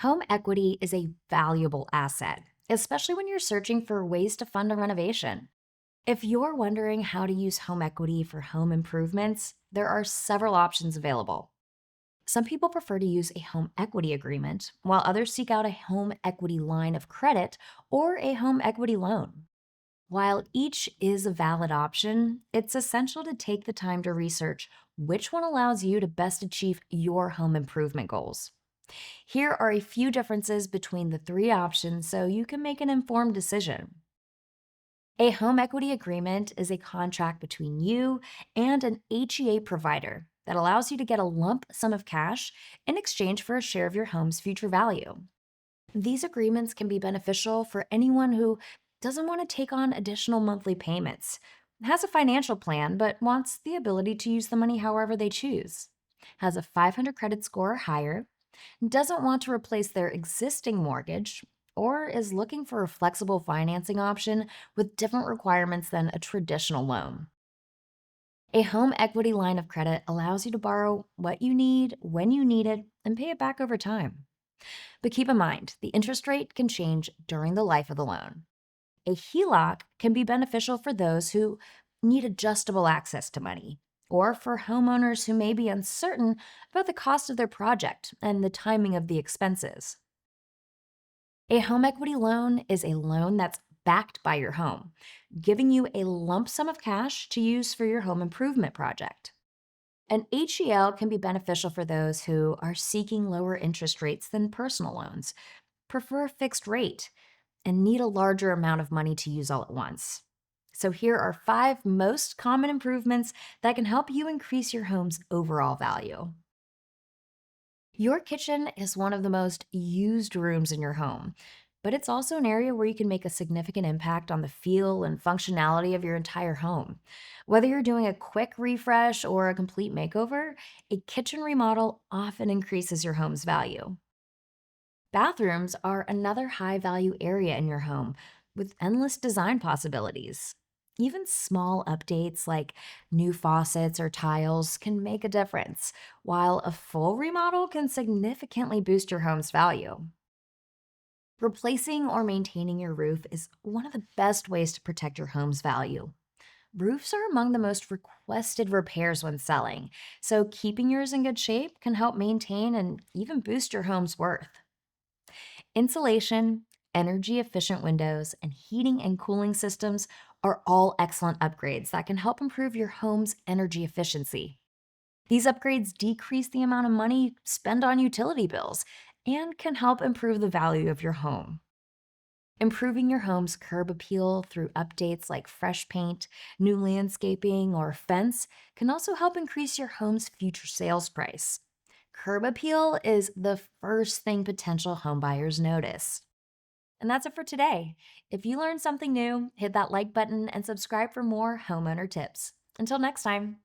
Home equity is a valuable asset, especially when you're searching for ways to fund a renovation. If you're wondering how to use home equity for home improvements, there are several options available. Some people prefer to use a home equity agreement, while others seek out a home equity line of credit or a home equity loan. While each is a valid option, it's essential to take the time to research which one allows you to best achieve your home improvement goals. Here are a few differences between the three options so you can make an informed decision. A home equity agreement is a contract between you and an HEA provider that allows you to get a lump sum of cash in exchange for a share of your home's future value. These agreements can be beneficial for anyone who doesn't want to take on additional monthly payments, has a financial plan but wants the ability to use the money however they choose, has a 500 credit score or higher, doesn't want to replace their existing mortgage, or is looking for a flexible financing option with different requirements than a traditional loan. A home equity line of credit allows you to borrow what you need when you need it and pay it back over time. But keep in mind, the interest rate can change during the life of the loan. A HELOC can be beneficial for those who need adjustable access to money, or for homeowners who may be uncertain about the cost of their project and the timing of the expenses. A home equity loan is a loan that's backed by your home, giving you a lump sum of cash to use for your home improvement project. An HEL can be beneficial for those who are seeking lower interest rates than personal loans, prefer a fixed rate, and need a larger amount of money to use all at once. So, here are five most common improvements that can help you increase your home's overall value. Your kitchen is one of the most used rooms in your home, but it's also an area where you can make a significant impact on the feel and functionality of your entire home. Whether you're doing a quick refresh or a complete makeover, a kitchen remodel often increases your home's value. Bathrooms are another high value area in your home with endless design possibilities. Even small updates like new faucets or tiles can make a difference, while a full remodel can significantly boost your home's value. Replacing or maintaining your roof is one of the best ways to protect your home's value. Roofs are among the most requested repairs when selling, so keeping yours in good shape can help maintain and even boost your home's worth. Insulation, energy efficient windows, and heating and cooling systems are all excellent upgrades that can help improve your home's energy efficiency. These upgrades decrease the amount of money spent on utility bills and can help improve the value of your home. Improving your home's curb appeal through updates like fresh paint, new landscaping, or fence can also help increase your home's future sales price. Curb appeal is the first thing potential homebuyers notice. And that's it for today. If you learned something new, hit that like button and subscribe for more homeowner tips. Until next time.